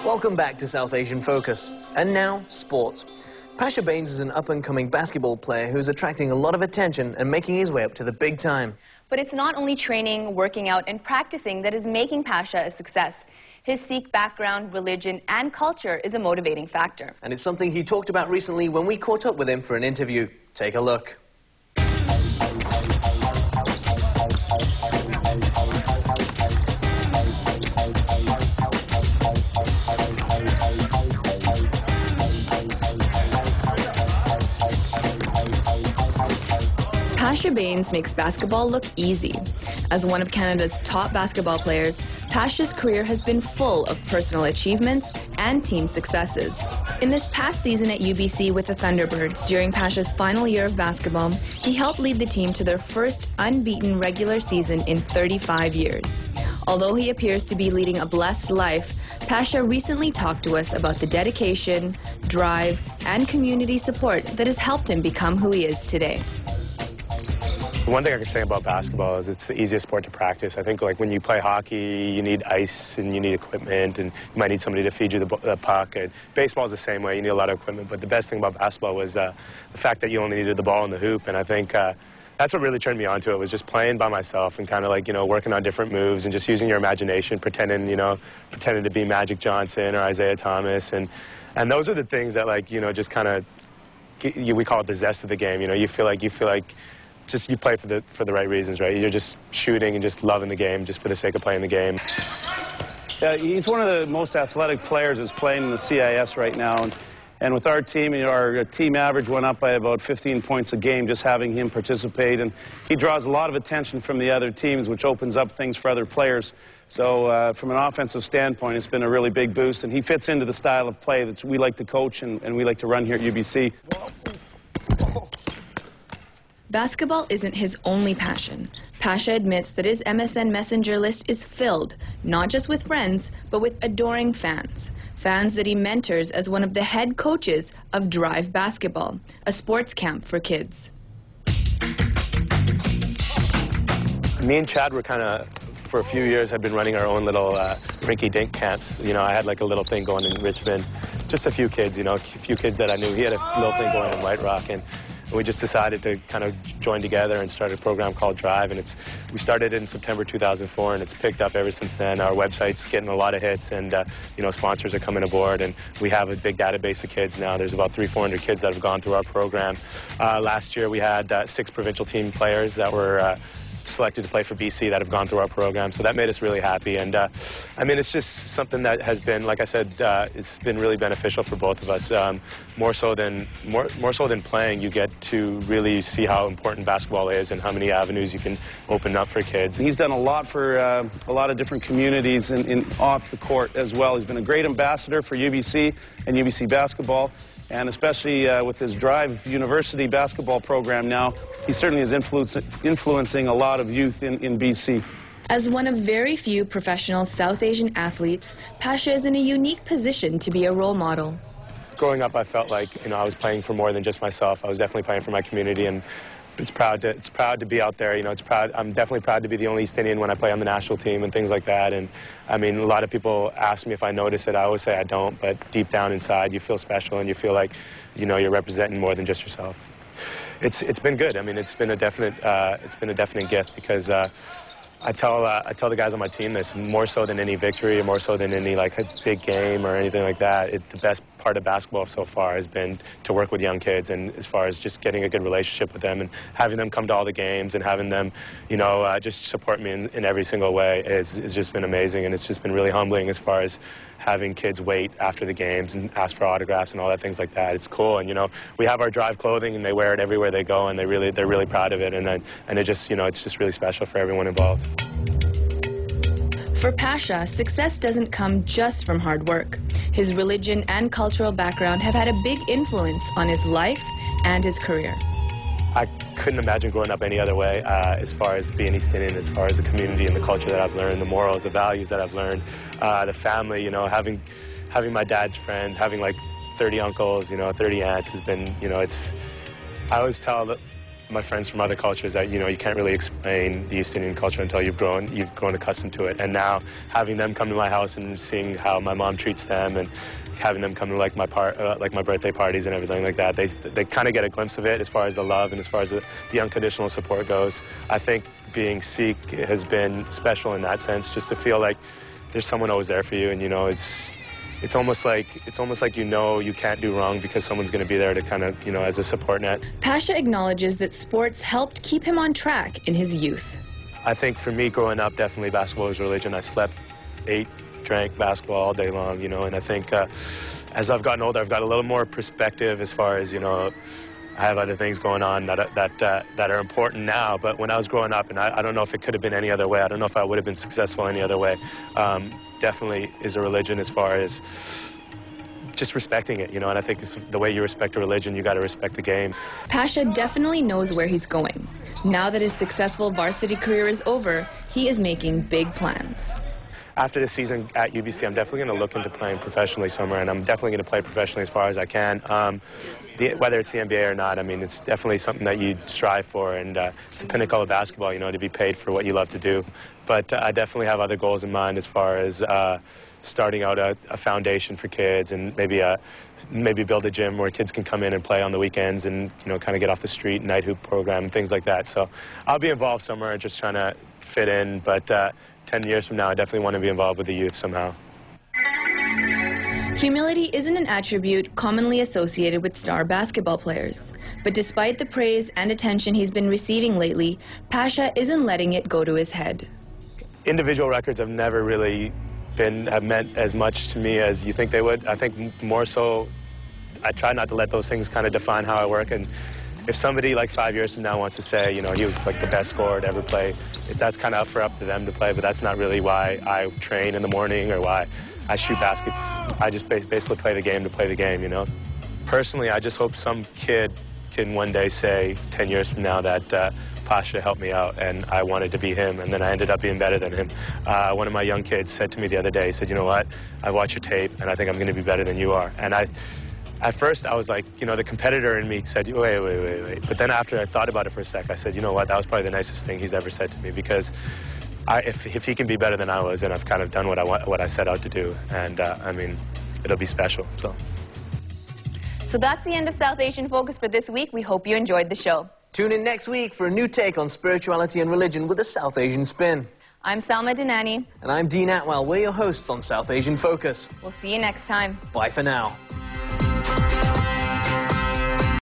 Welcome back to South Asian Focus. And now, sports. Pasha Bains is an up-and-coming basketball player who's attracting a lot of attention and making his way up to the big time. But it's not only training, working out, and practicing that is making Pasha a success. His Sikh background, religion, and culture is a motivating factor. And it's something he talked about recently when we caught up with him for an interview. Take a look. Pasha Bains makes basketball look easy. As one of Canada's top basketball players, Pasha's career has been full of personal achievements and team successes. In this past season at UBC with the Thunderbirds, during Pasha's final year of basketball, he helped lead the team to their first unbeaten regular season in 35 years. Although he appears to be leading a blessed life, Pasha recently talked to us about the dedication, drive, and community support that has helped him become who he is today. One thing I can say about basketball is it's the easiest sport to practice. I think like when you play hockey, you need ice and you need equipment and you might need somebody to feed you the puck. And baseball is the same way. You need a lot of equipment. But the best thing about basketball was the fact that you only needed the ball in the hoop. And I think that's what really turned me on to it, was just playing by myself and kind of like, working on different moves and just using your imagination, pretending to be Magic Johnson or Isaiah Thomas. And those are the things that just kind of, we call it the zest of the game. You feel like just you play for the right reasons, right? You're just shooting and just loving the game just for the sake of playing the game. Yeah, he's one of the most athletic players that's playing in the CIS right now. And with our team, our team average went up by about 15 points a game just having him participate. And he draws a lot of attention from the other teams, which opens up things for other players. So from an offensive standpoint, it's been a really big boost. And he fits into the style of play that we like to coach and we like to run here at UBC. Basketball isn't his only passion. Pasha admits that his MSN Messenger list is filled, not just with friends, but with adoring fans. Fans that he mentors as one of the head coaches of Drive Basketball, a sports camp for kids. Me and Chad were kind of, for a few years, had been running our own little rinky-dink camps. I had like a little thing going in Richmond. Just a few kids, a few kids that I knew. He had a little thing going in White Rock. And we just decided to kind of join together and start a program called Drive, and we started it in September 2004, and it's picked up ever since then. Our website's getting a lot of hits, and sponsors are coming aboard, and we have a big database of kids now. There's about 300-400 kids that have gone through our program. Last year we had 6 provincial team players that were selected to play for BC that have gone through our program, so that made us really happy. And I mean, it's just something that has been, like I said, it's been really beneficial for both of us. More so than playing, you get to really see how important basketball is and how many avenues you can open up for kids. He's done a lot for a lot of different communities off the court as well. He's been a great ambassador for UBC and UBC basketball. And especially with his Drive University basketball program now, he certainly is influencing a lot of youth in BC. As one of very few professional South Asian athletes, Pasha is in a unique position to be a role model. Growing up, I felt like I was playing for more than just myself. I was definitely playing for my community, and it's proud to be out there. I'm definitely proud to be the only East Indian when I play on the national team and things like that. And I mean, a lot of people ask me if I notice it. I always say I don't, but deep down inside, you feel special and you feel like you're representing more than just yourself. It's been good. I mean, it's been a definite gift, because I tell the guys on my team this, more so than any victory or more so than any a big game or anything like that. The best part of basketball so far has been to work with young kids, and as far as just getting a good relationship with them and having them come to all the games and having them, just support me in every single way is just been amazing, and it's just been really humbling as far as having kids wait after the games and ask for autographs and all that things like that. It's cool, and we have our Drive clothing and they wear it everywhere they go, and they're really proud of it, and it just it's just really special for everyone involved. For Pasha, success doesn't come just from hard work. His religion and cultural background have had a big influence on his life and his career. I couldn't imagine growing up any other way, as far as being East Indian, as far as the community and the culture that I've learned, the morals, the values that I've learned, the family, having my dad's friends, having 30 uncles, 30 aunts has been, I always tell my friends from other cultures that, you know, you can't really explain the East Indian culture until you've grown accustomed to it. And now having them come to my house and seeing how my mom treats them and having them come to like my birthday parties and everything like that, they kind of get a glimpse of it as far as the love and as far as the unconditional support goes. I think being Sikh has been special in that sense, just to feel like there's someone always there for you, and you know, it's almost like you know you can't do wrong because someone's going to be there to kind of, you know, as a support net. Pasha acknowledges that sports helped keep him on track in his youth. I think for me growing up, definitely basketball was religion. I slept, ate, drank basketball all day long, you know, and I think as I've gotten older, I've got a little more perspective as far as, you know, I have other things going on that are important now, but when I was growing up, and I don't know if it could have been any other way, I don't know if I would have been successful any other way, definitely is a religion as far as just respecting it, you know, and I think it's the way you respect a religion, you got to respect the game. Pasha definitely knows where he's going. Now that his successful varsity career is over, he is making big plans. After this season at UBC, I'm definitely going to look into playing professionally somewhere, and I'm definitely going to play professionally as far as I can. Whether it's the NBA or not, I mean, it's definitely something that you strive for, and it's the pinnacle of basketball, you know, to be paid for what you love to do. But I definitely have other goals in mind as far as starting out a foundation for kids, and maybe build a gym where kids can come in and play on the weekends, and you know, kind of get off the street, night hoop program, and things like that. So I'll be involved somewhere, just trying to fit in. But 10 years from now, I definitely want to be involved with the youth somehow. Humility isn't an attribute commonly associated with star basketball players. But despite the praise and attention he's been receiving lately, Pasha isn't letting it go to his head. Individual records have never really have meant as much to me as you think they would. I think more so, I try not to let those things kind of define how I work. And if somebody like 5 years from now wants to say, you know, he was like the best scorer to ever play, that's kind of up to them to play, but that's not really why I train in the morning or why I shoot baskets. I just basically play the game to play the game, you know. Personally, I just hope some kid can one day say 10 years from now that Pasha helped me out and I wanted to be him, and then I ended up being better than him. One of my young kids said to me the other day, he said, you know what, I watch your tape and I think I'm going to be better than you are. And at first, I was like, you know, the competitor in me said, wait. But then after I thought about it for a sec, I said, you know what, that was probably the nicest thing he's ever said to me, because if he can be better than I was, then I've kind of done what I set out to do. And, I mean, it'll be special. So that's the end of South Asian Focus for this week. We hope you enjoyed the show. Tune in next week for a new take on spirituality and religion with a South Asian spin. I'm Salma Dinani. And I'm Dean Atwell. We're your hosts on South Asian Focus. We'll see you next time. Bye for now.